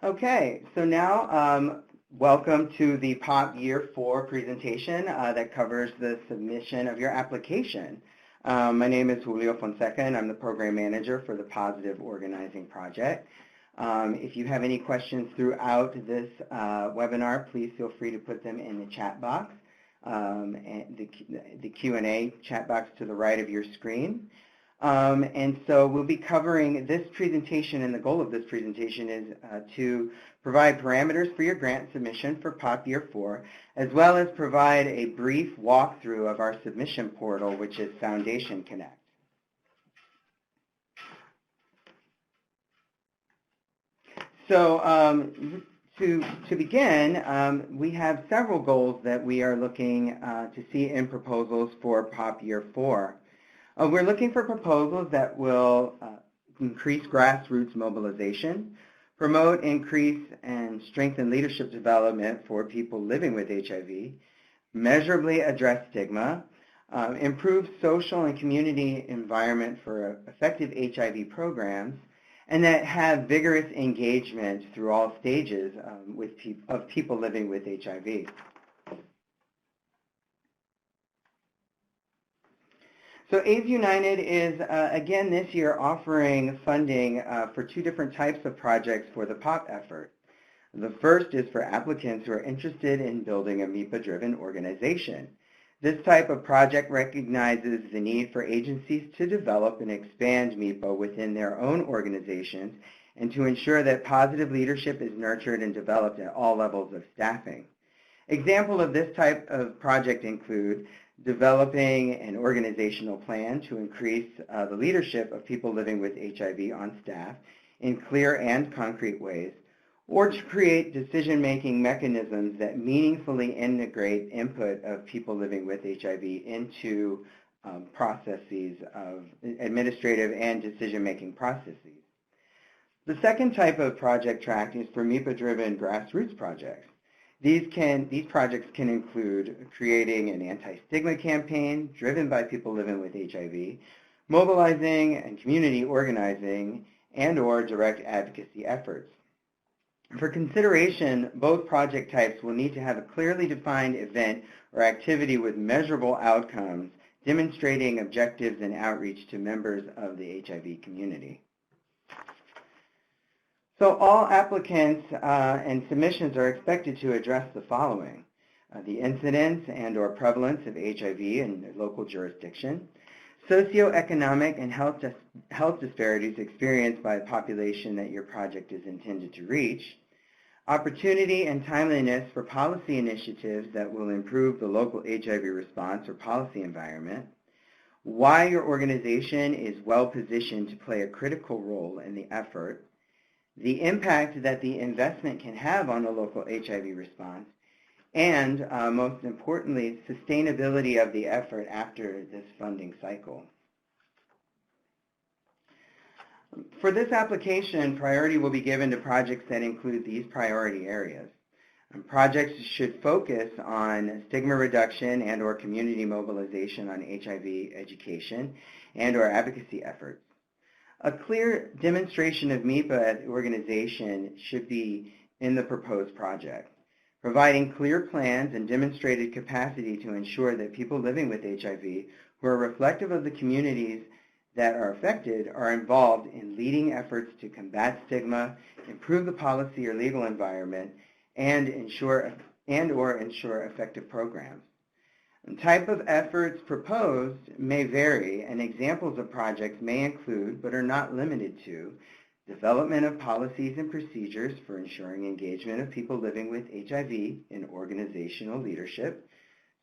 Okay, so now welcome to the POP Year 4 presentation that covers the submission of your application. My name is Julio Fonseca, and I'm the Program Manager for the Positive Organizing Project. If you have any questions throughout this webinar, please feel free to put them in the chat box, and the Q&A chat box to the right of your screen. And so we'll be covering this presentation, and the goal of this presentation is to provide parameters for your grant submission for POP Year 4, as well as provide a brief walkthrough of our submission portal, which is Foundation Connect. So to begin, we have several goals that we are looking to see in proposals for POP Year 4. We're looking for proposals that will increase grassroots mobilization, promote, increase, and strengthen leadership development for people living with HIV, measurably address stigma, improve social and community environment for effective HIV programs, and that have vigorous engagement through all stages of people living with HIV. So AIDS United is, again this year, offering funding for two different types of projects for the POP effort. The first is for applicants who are interested in building a MIPA-driven organization. This type of project recognizes the need for agencies to develop and expand MIPA within their own organizations and to ensure that positive leadership is nurtured and developed at all levels of staffing. Examples of this type of project include developing an organizational plan to increase the leadership of people living with HIV on staff in clear and concrete ways, or to create decision-making mechanisms that meaningfully integrate input of people living with HIV into processes of administrative and decision-making processes. The second type of project track is for MIPA-driven grassroots projects. These projects can include creating an anti-stigma campaign driven by people living with HIV, mobilizing and community organizing, and/or direct advocacy efforts. For consideration, both project types will need to have a clearly defined event or activity with measurable outcomes, demonstrating objectives and outreach to members of the HIV community. So all applicants and submissions are expected to address the following: the incidence and/or prevalence of HIV in their local jurisdiction, socioeconomic and health disparities experienced by the population that your project is intended to reach, opportunity and timeliness for policy initiatives that will improve the local HIV response or policy environment, why your organization is well positioned to play a critical role in the effort, the impact that the investment can have on the local HIV response, and most importantly, sustainability of the effort after this funding cycle. For this application, priority will be given to projects that include these priority areas. Projects should focus on stigma reduction and/or community mobilization on HIV education and/or advocacy efforts. A clear demonstration of MIPA as an organization should be in the proposed project, providing clear plans and demonstrated capacity to ensure that people living with HIV who are reflective of the communities that are affected are involved in leading efforts to combat stigma, improve the policy or legal environment, and ensure effective programs. The type of efforts proposed may vary, and examples of projects may include, but are not limited to, development of policies and procedures for ensuring engagement of people living with HIV in organizational leadership,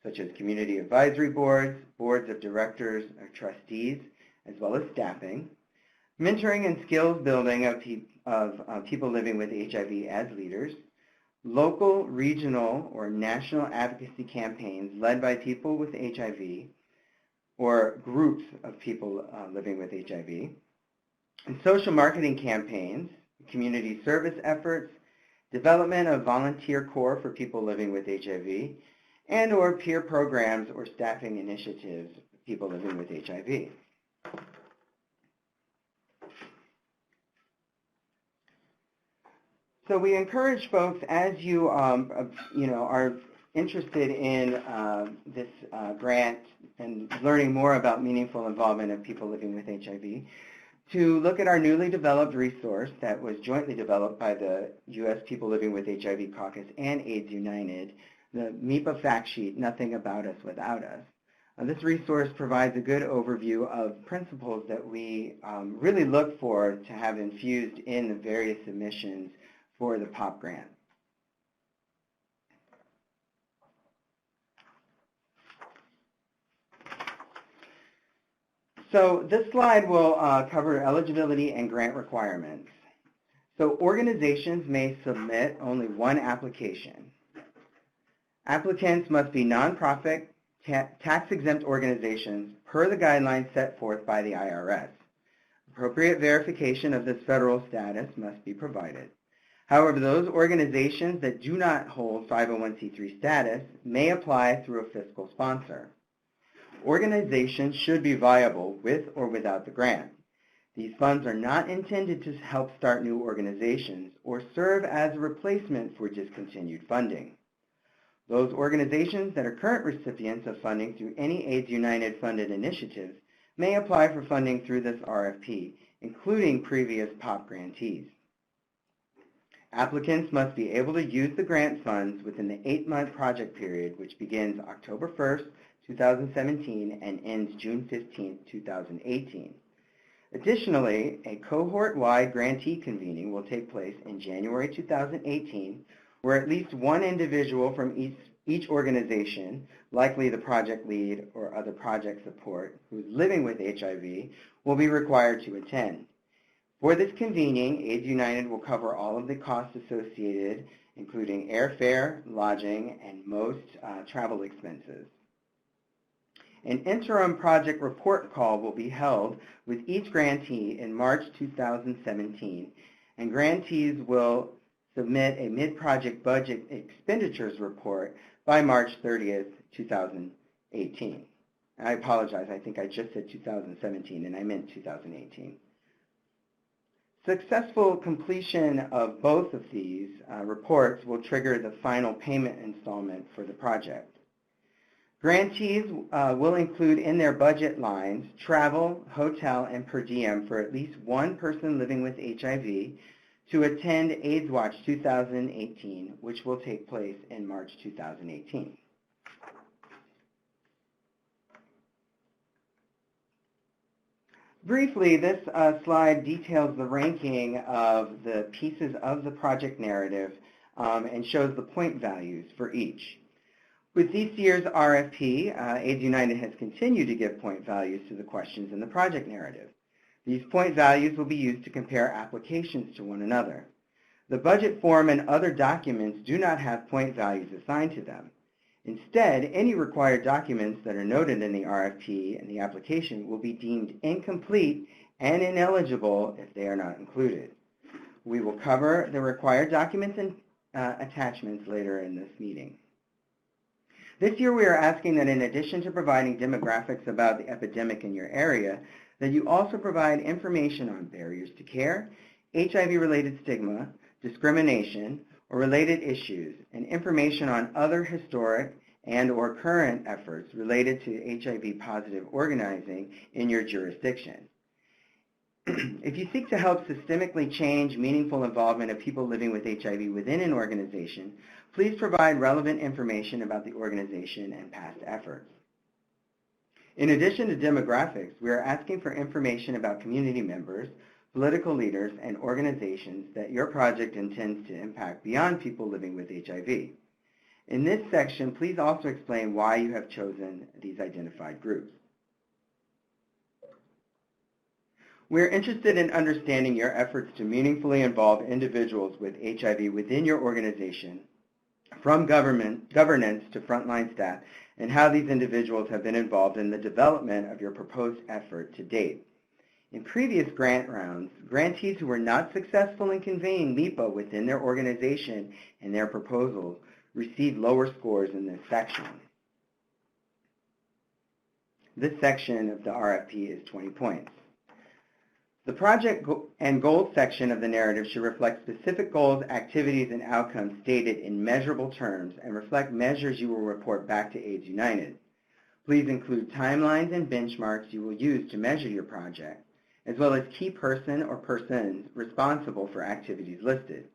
such as community advisory boards, boards of directors or trustees, as well as staffing, mentoring and skills building of people living with HIV as leaders, local, regional, or national advocacy campaigns led by people with HIV or groups of people living with HIV, and social marketing campaigns, community service efforts, development of volunteer corps for people living with HIV, and/or peer programs or staffing initiatives for people living with HIV. So we encourage folks, as you, are interested in this grant and learning more about meaningful involvement of people living with HIV, to look at our newly developed resource that was jointly developed by the U.S. People Living with HIV Caucus and AIDS United, the MIPA fact sheet, Nothing About Us Without Us. This resource provides a good overview of principles that we really look for to have infused in the various submissions for the POP grant. So this slide will cover eligibility and grant requirements. So organizations may submit only one application. Applicants must be nonprofit, tax-exempt organizations per the guidelines set forth by the IRS. Appropriate verification of this federal status must be provided. However, those organizations that do not hold 501c3 status may apply through a fiscal sponsor. Organizations should be viable with or without the grant. These funds are not intended to help start new organizations or serve as a replacement for discontinued funding. Those organizations that are current recipients of funding through any AIDS United funded initiatives may apply for funding through this RFP, including previous POP grantees. Applicants must be able to use the grant funds within the 8-month project period, which begins October 1st, 2017 and ends June 15, 2018. Additionally, a cohort-wide grantee convening will take place in January 2018, where at least one individual from each organization, likely the project lead or other project support, who is living with HIV, will be required to attend. For this convening, AIDS United will cover all of the costs associated, including airfare, lodging, and most travel expenses. An interim project report call will be held with each grantee in March 2017, and grantees will submit a mid-project budget expenditures report by March 30th, 2018. I apologize, I think I just said 2017 and I meant 2018. Successful completion of both of these reports will trigger the final payment installment for the project. Grantees will include in their budget lines travel, hotel, and per diem for at least one person living with HIV to attend AIDS Watch 2018, which will take place in March 2018. Briefly, this slide details the ranking of the pieces of the project narrative and shows the point values for each. With this year's RFP, AIDS United has continued to give point values to the questions in the project narrative. These point values will be used to compare applications to one another. The budget form and other documents do not have point values assigned to them. Instead, any required documents that are noted in the RFP and the application will be deemed incomplete and ineligible if they are not included. We will cover the required documents and attachments later in this meeting. This year we are asking that in addition to providing demographics about the epidemic in your area, that you also provide information on barriers to care, HIV-related stigma, discrimination, or related issues, and information on other historic and or current efforts related to HIV-positive organizing in your jurisdiction. If you seek to help systemically change meaningful involvement of people living with HIV within an organization, please provide relevant information about the organization and past efforts. In addition to demographics, we are asking for information about community members, political leaders, and organizations that your project intends to impact beyond people living with HIV. In this section, please also explain why you have chosen these identified groups. We are interested in understanding your efforts to meaningfully involve individuals with HIV within your organization, from governance to frontline staff, and how these individuals have been involved in the development of your proposed effort to date. In previous grant rounds, grantees who were not successful in conveying MIPA within their organization and their proposals received lower scores in this section. This section of the RFP is 20 points. The project and goals section of the narrative should reflect specific goals, activities, and outcomes stated in measurable terms and reflect measures you will report back to AIDS United. Please include timelines and benchmarks you will use to measure your project, as well as key person or persons responsible for activities listed.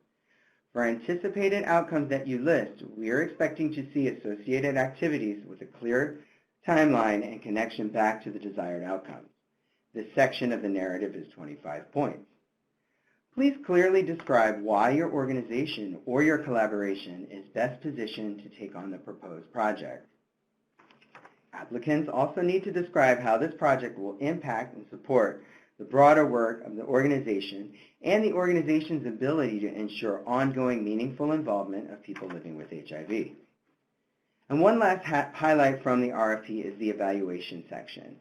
For anticipated outcomes that you list, we are expecting to see associated activities with a clear timeline and connection back to the desired outcomes. This section of the narrative is 25 points. Please clearly describe why your organization or your collaboration is best positioned to take on the proposed project. Applicants also need to describe how this project will impact and support the broader work of the organization and the organization's ability to ensure ongoing meaningful involvement of people living with HIV. And one last highlight from the RFP is the evaluation section.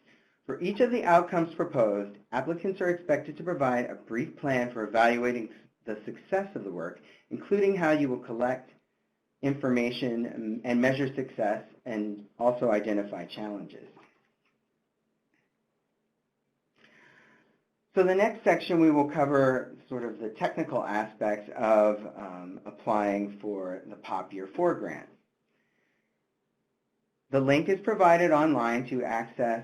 For each of the outcomes proposed, applicants are expected to provide a brief plan for evaluating the success of the work, including how you will collect information and measure success and also identify challenges. So the next section we will cover sort of the technical aspects of applying for the POP Year 4 grant. The link is provided online to access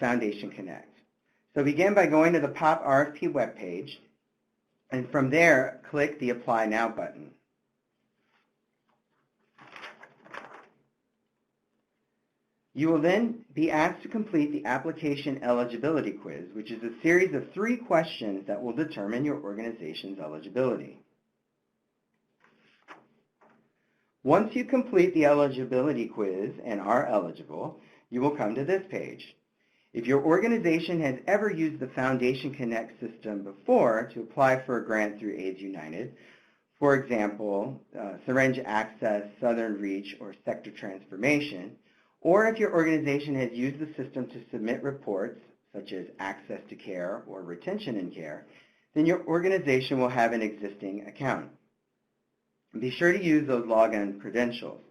Foundation Connect. So begin by going to the POP RFP webpage, and from there, click the Apply Now button. You will then be asked to complete the application eligibility quiz, which is a series of 3 questions that will determine your organization's eligibility. Once you complete the eligibility quiz and are eligible, you will come to this page. If your organization has ever used the Foundation Connect system before to apply for a grant through AIDS United, for example, Syringe Access, Southern Reach, or Sector Transformation, or if your organization has used the system to submit reports, such as access to care or retention in care, then your organization will have an existing account. Be sure to use those login credentials.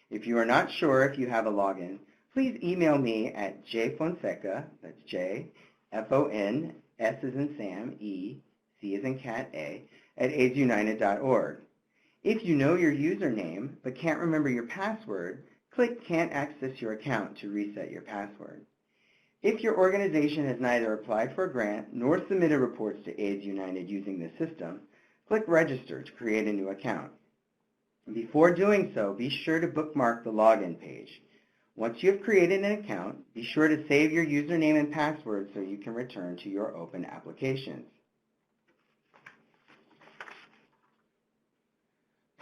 If you are not sure if you have a login, please email me at jfonseca, that's J, F-O-N, S as in Sam, E, C as in cat, A, at aidsunited.org. If you know your username but can't remember your password, click Can't Access Your Account to reset your password. If your organization has neither applied for a grant nor submitted reports to AIDS United using this system, click Register to create a new account. Before doing so, be sure to bookmark the login page. Once you have created an account, be sure to save your username and password so you can return to your open applications.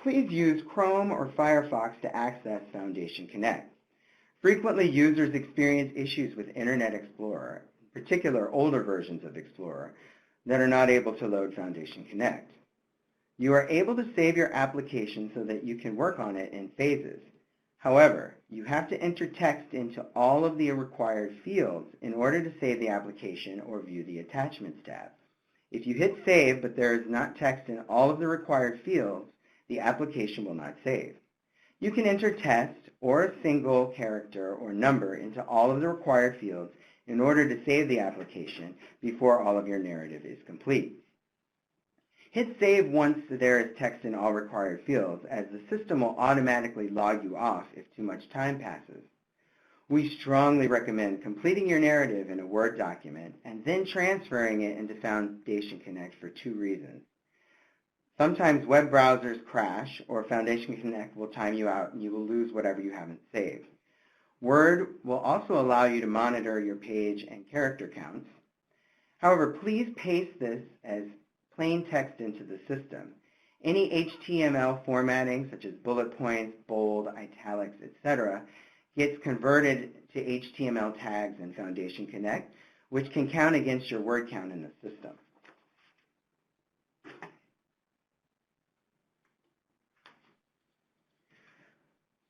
Please use Chrome or Firefox to access Foundation Connect. Frequently, users experience issues with Internet Explorer, in particular older versions of Explorer, that are not able to load Foundation Connect. You are able to save your application so that you can work on it in phases. However, you have to enter text into all of the required fields in order to save the application or view the Attachments tab. If you hit Save but there is not text in all of the required fields, the application will not save. You can enter test or a single character or number into all of the required fields in order to save the application before all of your narrative is complete. Hit Save once there is text in all required fields, as the system will automatically log you off if too much time passes. We strongly recommend completing your narrative in a Word document and then transferring it into Foundation Connect for 2 reasons. Sometimes web browsers crash or Foundation Connect will time you out and you will lose whatever you haven't saved. Word will also allow you to monitor your page and character counts. However, please paste this as plain text into the system. Any HTML formatting, such as bullet points, bold, italics, etc., gets converted to HTML tags in Foundation Connect, which can count against your word count in the system.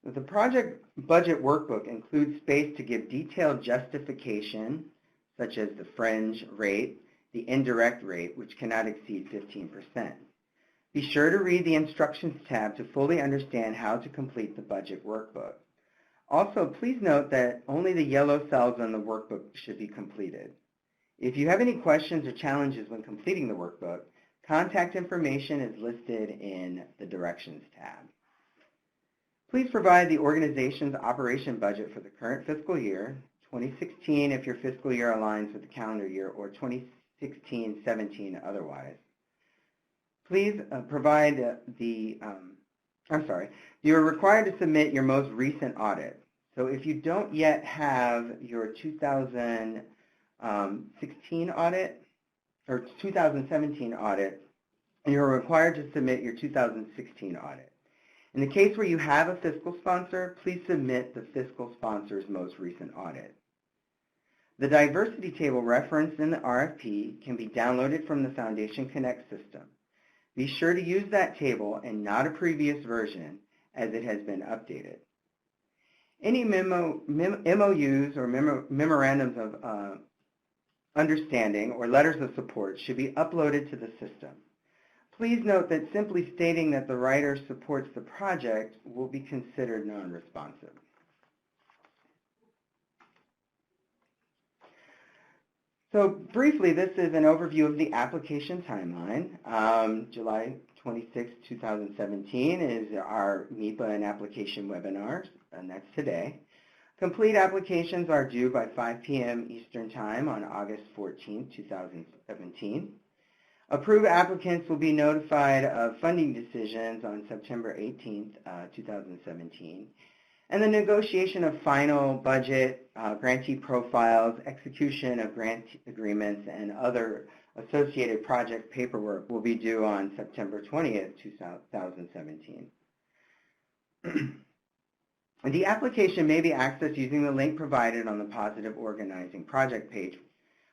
The project budget workbook includes space to give detailed justification, such as the fringe rate, the indirect rate, which cannot exceed 15%. Be sure to read the Instructions tab to fully understand how to complete the budget workbook. Also, please note that only the yellow cells on the workbook should be completed. If you have any questions or challenges when completing the workbook, contact information is listed in the Directions tab. Please provide the organization's operation budget for the current fiscal year, 2016 if your fiscal year aligns with the calendar year, or 2016-17 otherwise. Please provide you're required to submit your most recent audit. So if you don't yet have your 2016 audit or 2017 audit, you're required to submit your 2016 audit. In the case where you have a fiscal sponsor, please submit the fiscal sponsor's most recent audit. The diversity table referenced in the RFP can be downloaded from the Foundation Connect system. Be sure to use that table and not a previous version, as it has been updated. Any MOUs or memorandums of understanding or letters of support should be uploaded to the system. Please note that simply stating that the writer supports the project will be considered non-responsive. So briefly, this is an overview of the application timeline. July 26, 2017 is our MEPA and application webinars, and that's today. Complete applications are due by 5 p.m. Eastern Time on August 14, 2017. Approved applicants will be notified of funding decisions on September 18, 2017. And the negotiation of final budget, grantee profiles, execution of grant agreements, and other associated project paperwork will be due on September 20th, 2017. The application may be accessed using the link provided on the Positive Organizing Project page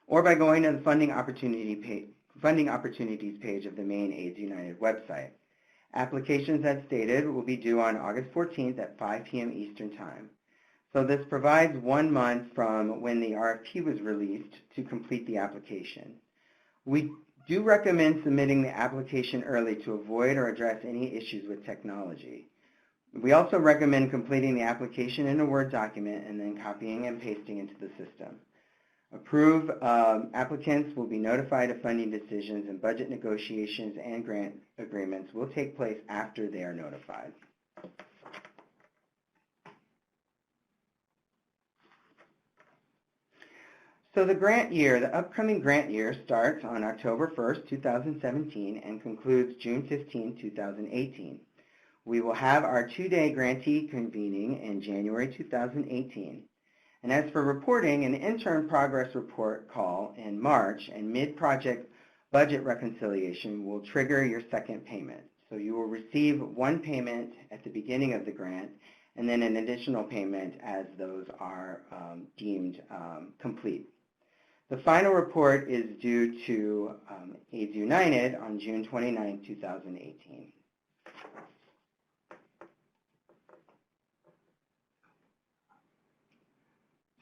or by going to the Funding Opportunities page of the main AIDS United website. Applications, as stated, will be due on August 14th at 5 p.m. Eastern Time. So this provides 1 month from when the RFP was released to complete the application. We do recommend submitting the application early to avoid or address any issues with technology. We also recommend completing the application in a Word document and then copying and pasting into the system. Approved applicants will be notified of funding decisions, and budget negotiations and grant agreements will take place after they are notified. So the upcoming grant year starts on October 1st, 2017 and concludes June 15, 2018. We will have our 2-day grantee convening in January 2018. And as for reporting, an interim progress report call in March and mid-project budget reconciliation will trigger your second payment. So you will receive 1 payment at the beginning of the grant and then an additional payment as those are deemed complete. The final report is due to AIDS United on June 29, 2018.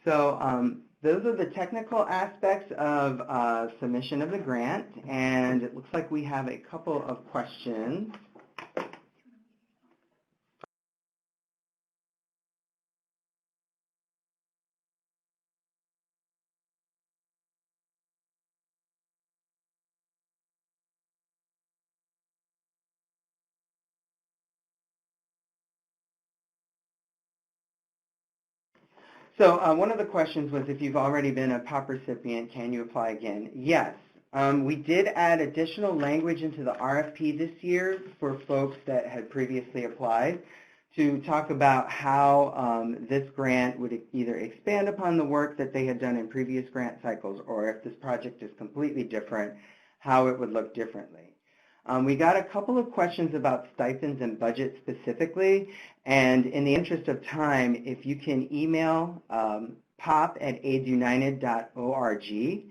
So those are the technical aspects of submission of the grant, and it looks like we have a couple of questions. So one of the questions was, if you've already been a POP recipient, can you apply again? Yes. We did add additional language into the RFP this year for folks that had previously applied to talk about how this grant would either expand upon the work that they had done in previous grant cycles, or if this project is completely different, how it would look differently. We got a couple of questions about stipends and budget specifically, and in the interest of time, if you can email pop@aidsunited.org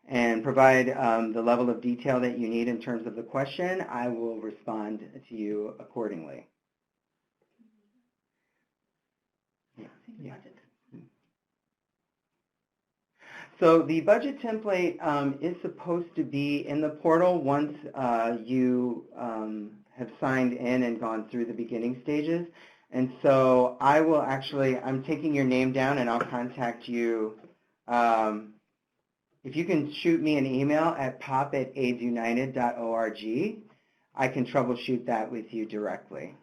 and provide the level of detail that you need in terms of the question, I will respond to you accordingly. Yeah. So the budget template is supposed to be in the portal once you have signed in and gone through the beginning stages. And so I will actually, I'm taking your name down and I'll contact you. if you can shoot me an email at pop@aidsunited.org, I can troubleshoot that with you directly.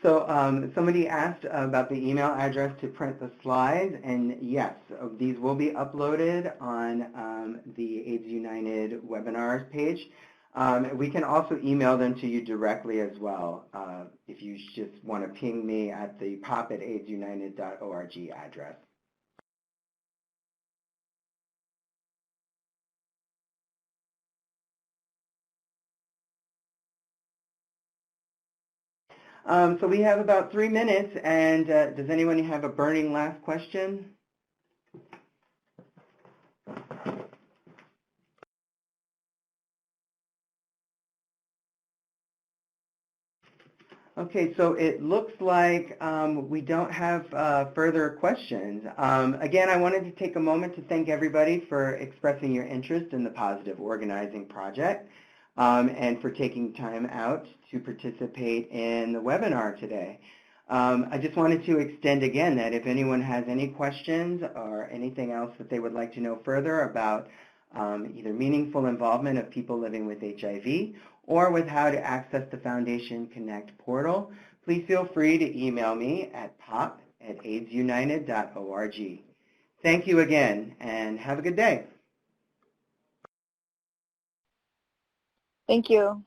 So somebody asked about the email address to print the slides, and yes, these will be uploaded on the AIDS United webinars page. We can also email them to you directly as well if you just want to ping me at the pop@aidsunited.org address. So we have about 3 minutes, and does anyone have a burning last question? Okay, so it looks like we don't have further questions. Again, I wanted to take a moment to thank everybody for expressing your interest in the Positive Organizing Project and for taking time out to participate in the webinar today. I just wanted to extend again that if anyone has any questions or anything else that they would like to know further about either meaningful involvement of people living with HIV or with how to access the Foundation Connect portal, please feel free to email me at pop@aidsunited.org. Thank you again, and have a good day. Thank you.